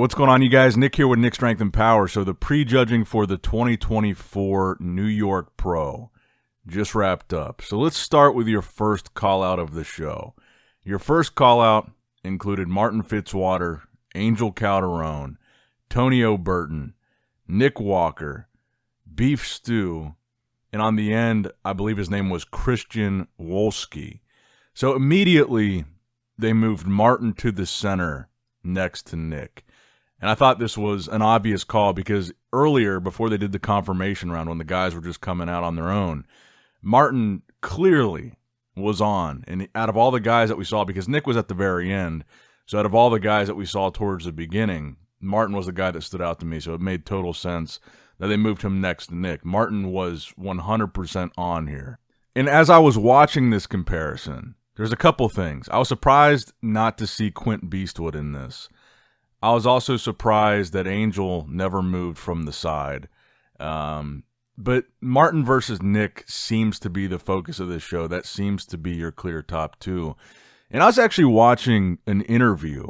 What's going on, you guys? Nick here with Nick Strength and Power. So the prejudging for the 2024 New York Pro just wrapped up. So let's start with your first call-out of the show. Your first call-out included Martin Fitzwater, Angel Calderon, Tonio Burton, Nick Walker, Beef Stew, and on the end, I believe his name was Christian Wolski. So immediately, they moved Martin to the center next to Nick. And I thought this was an obvious call because earlier, before they did the confirmation round, when the guys were just coming out on their own, Martin clearly was on. And out of all the guys that we saw, because Nick was at the very end, so out of all the guys that we saw towards the beginning, Martin was the guy that stood out to me. So it made total sense that they moved him next to Nick. Martin was 100% on here. And as I was watching this comparison, there's a couple things. I was surprised not to see Quint Beastwood in this. I was also surprised that Angel never moved from the side. But Martin versus Nick seems to be the focus of this show. That seems to be your clear top two. And I was actually watching an interview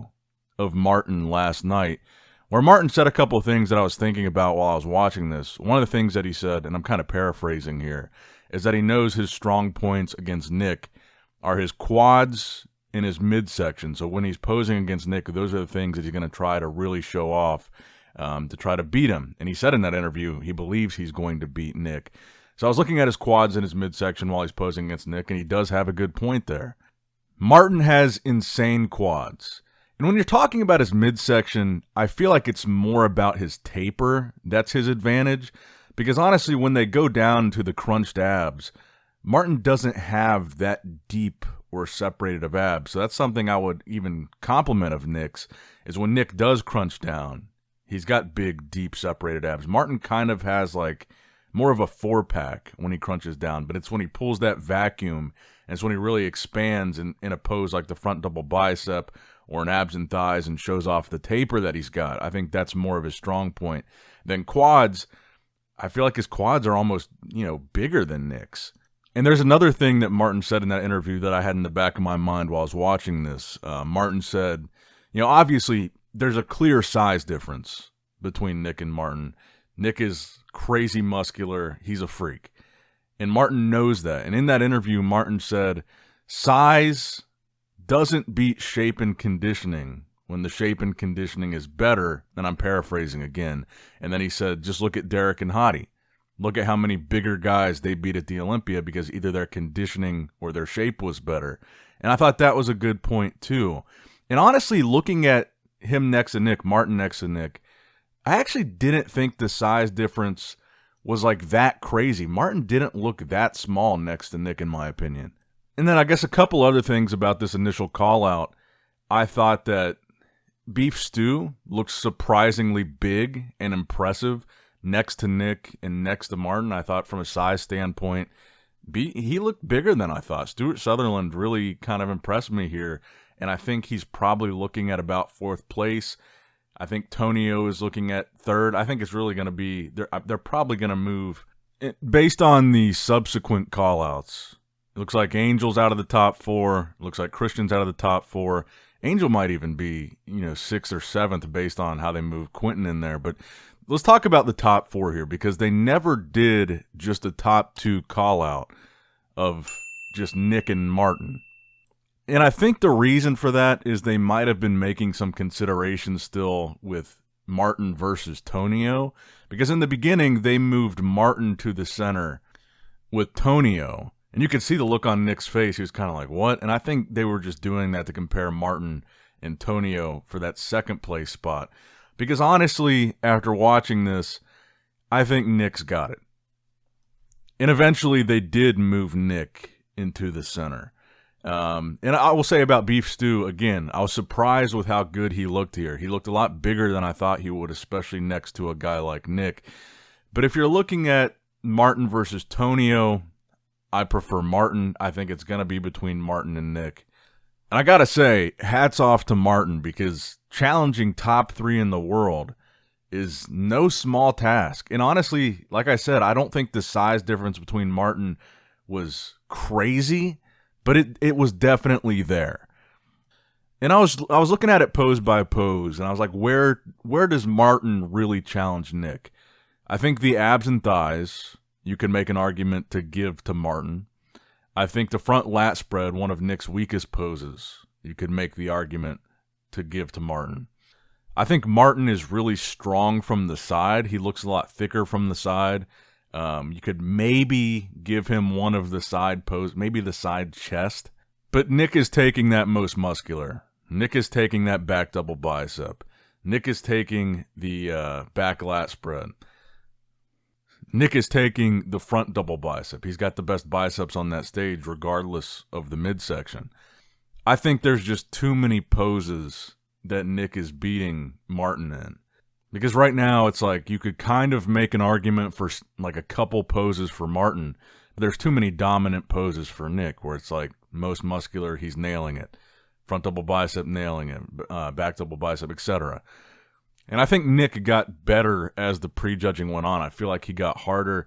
of Martin last night where Martin said a couple of things that I was thinking about while I was watching this. One of the things that he said, and I'm kind of paraphrasing here, is that he knows his strong points against Nick are his quads in his midsection. So when he's posing against Nick, those are the things that he's going to try to really show off to try to beat him. And he said in that interview he believes he's going to beat Nick. So I was looking at his quads in his midsection while he's posing against Nick, and he does have a good point there. Martin has insane quads. And when you're talking about his midsection, I feel like it's more about his taper. That's his advantage. Because honestly, when they go down to the crunched abs, Martin doesn't have that deep or separated of abs. So that's something I would even compliment of Nick's, is when Nick does crunch down, he's got big, deep separated abs. Martin kind of has like more of a four-pack when he crunches down, but it's when he pulls that vacuum, and it's when he really expands in a pose like the front double bicep or an abs and thighs and shows off the taper that he's got. I think that's more of his strong point. Then quads, I feel like his quads are almost, bigger than Nick's. And there's another thing that Martin said in that interview that I had in the back of my mind while I was watching this. Martin said, obviously there's a clear size difference between Nick and Martin. Nick is crazy muscular. He's a freak. And Martin knows that. And in that interview, Martin said, size doesn't beat shape and conditioning when the shape and conditioning is better. And I'm paraphrasing again. And then he said, just look at Derek and Hottie. Look at how many bigger guys they beat at the Olympia because either their conditioning or their shape was better. And I thought that was a good point too. And honestly, looking at him next to Nick, Martin next to Nick, I actually didn't think the size difference was like that crazy. Martin didn't look that small next to Nick, in my opinion. And then I guess a couple other things about this initial call out. I thought that Beef Stew looked surprisingly big and impressive next to Nick and next to Martin. I thought from a size standpoint, he looked bigger than I thought. Stuart Sutherland really kind of impressed me here, and I think he's probably looking at about fourth place. I think Tonio is looking at third. I think it's really going to be, they're probably going to move. Based on the subsequent call-outs, it looks like Angel's out of the top four. It looks like Christian's out of the top four. Angel might even be, sixth or seventh based on how they move Quentin in there, but let's talk about the top four here because they never did just a top two call out of just Nick and Martin. And I think the reason for that is they might have been making some considerations still with Martin versus Tonio, because in the beginning they moved Martin to the center with Tonio. And you could see the look on Nick's face. He was kind of like, what? And I think they were just doing that to compare Martin and Tonio for that second place spot. Because honestly, after watching this, I think Nick's got it. And eventually they did move Nick into the center. And I will say about Beef Stew, again, I was surprised with how good he looked here. He looked a lot bigger than I thought he would, especially next to a guy like Nick. But if you're looking at Martin versus Tonio, I prefer Martin. I think it's going to be between Martin and Nick. And I got to say, hats off to Martin, because challenging top three in the world is no small task. And honestly, like I said, I don't think the size difference between Martin was crazy, but it was definitely there. And I was looking at it pose by pose, and I was like, where does Martin really challenge Nick? I think the abs and thighs, you can make an argument to give to Martin. I think the front lat spread, one of Nick's weakest poses, you could make the argument to give to Martin. I think Martin is really strong from the side. He looks a lot thicker from the side. You could maybe give him one of the side pose, maybe the side chest. But Nick is taking that most muscular. Nick is taking that back double bicep. Nick is taking the back lat spread. Nick is taking the front double bicep. He's got the best biceps on that stage regardless of the midsection. I think there's just too many poses that Nick is beating Martin in. Because right now it's like you could kind of make an argument for like a couple poses for Martin, but there's too many dominant poses for Nick where it's like most muscular, he's nailing it. Front double bicep, nailing it. Back double bicep, etc. And I think Nick got better as the prejudging went on. I feel like he got harder.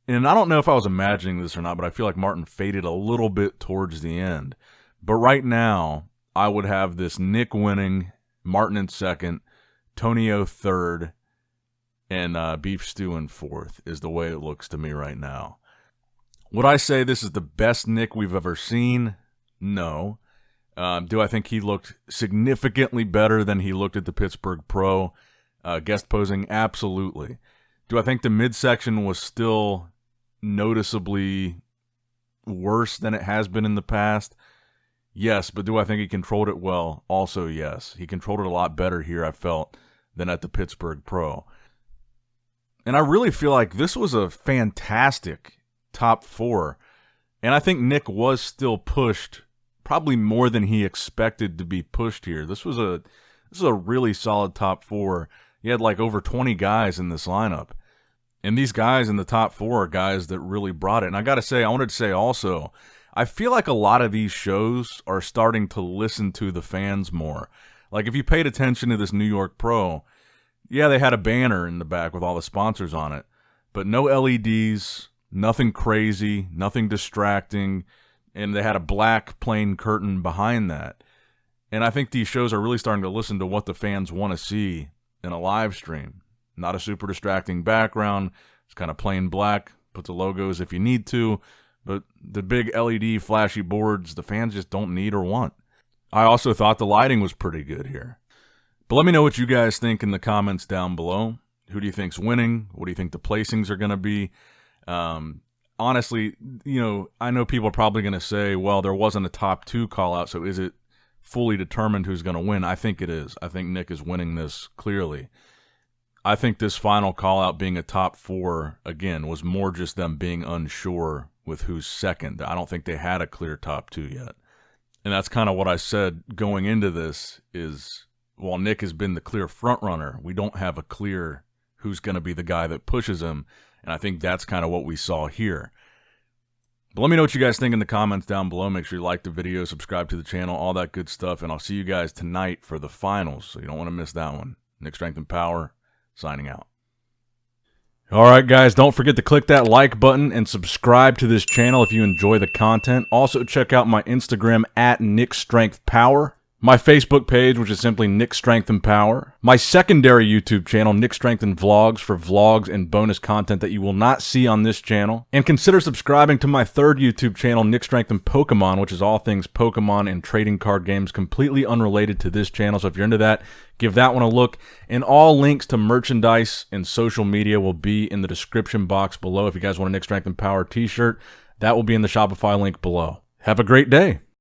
And I don't know if I was imagining this or not, but I feel like Martin faded a little bit towards the end. But right now, I would have this Nick winning, Martin in second, Tonio third, and Beef Stew in fourth is the way it looks to me right now. Would I say this is the best Nick we've ever seen? No. Do I think he looked significantly better than he looked at the Pittsburgh Pro guest posing? Absolutely. Do I think the midsection was still noticeably worse than it has been in the past? Yes, but do I think he controlled it well? Also, yes. He controlled it a lot better here, I felt, than at the Pittsburgh Pro. And I really feel like this was a fantastic top four. And I think Nick was still pushed probably more than he expected to be pushed here. This was a really solid top four. You had like over 20 guys in this lineup. And these guys in the top four are guys that really brought it. And I got to say, I wanted to say also, I feel like a lot of these shows are starting to listen to the fans more. Like if you paid attention to this New York Pro, yeah, they had a banner in the back with all the sponsors on it, but no LEDs, nothing crazy, nothing distracting, and they had a black plain curtain behind that. And I think these shows are really starting to listen to what the fans want to see in a live stream. Not a super distracting background, it's kind of plain black, put the logos if you need to, but the big LED flashy boards, the fans just don't need or want. I also thought the lighting was pretty good here. But let me know what you guys think in the comments down below. Who do you think's winning? What do you think the placings are going to be? Honestly, I know people are probably going to say, well, there wasn't a top two call out, so is it fully determined who's going to win? I think it is. I think Nick is winning this clearly. I think this final call out being a top four, again, was more just them being unsure with who's second. I don't think they had a clear top two yet. And that's kind of what I said going into this is, while Nick has been the clear front runner, we don't have a clear who's going to be the guy that pushes him. And I think that's kind of what we saw here. But let me know what you guys think in the comments down below. Make sure you like the video, subscribe to the channel, all that good stuff. And I'll see you guys tonight for the finals, so you don't want to miss that one. Nick Strength and Power, signing out. All right, guys, don't forget to click that like button and subscribe to this channel if you enjoy the content. Also, check out my Instagram at NICKS&P, my Facebook page, which is simply Nick Strength and Power, my secondary YouTube channel, Nick Strength and Vlogs, for vlogs and bonus content that you will not see on this channel, and consider subscribing to my third YouTube channel, Nick Strength and Pokemon, which is all things Pokemon and trading card games, completely unrelated to this channel. So if you're into that, give that one a look. And all links to merchandise and social media will be in the description box below. If you guys want a Nick Strength and Power t-shirt, that will be in the Shopify link below. Have a great day.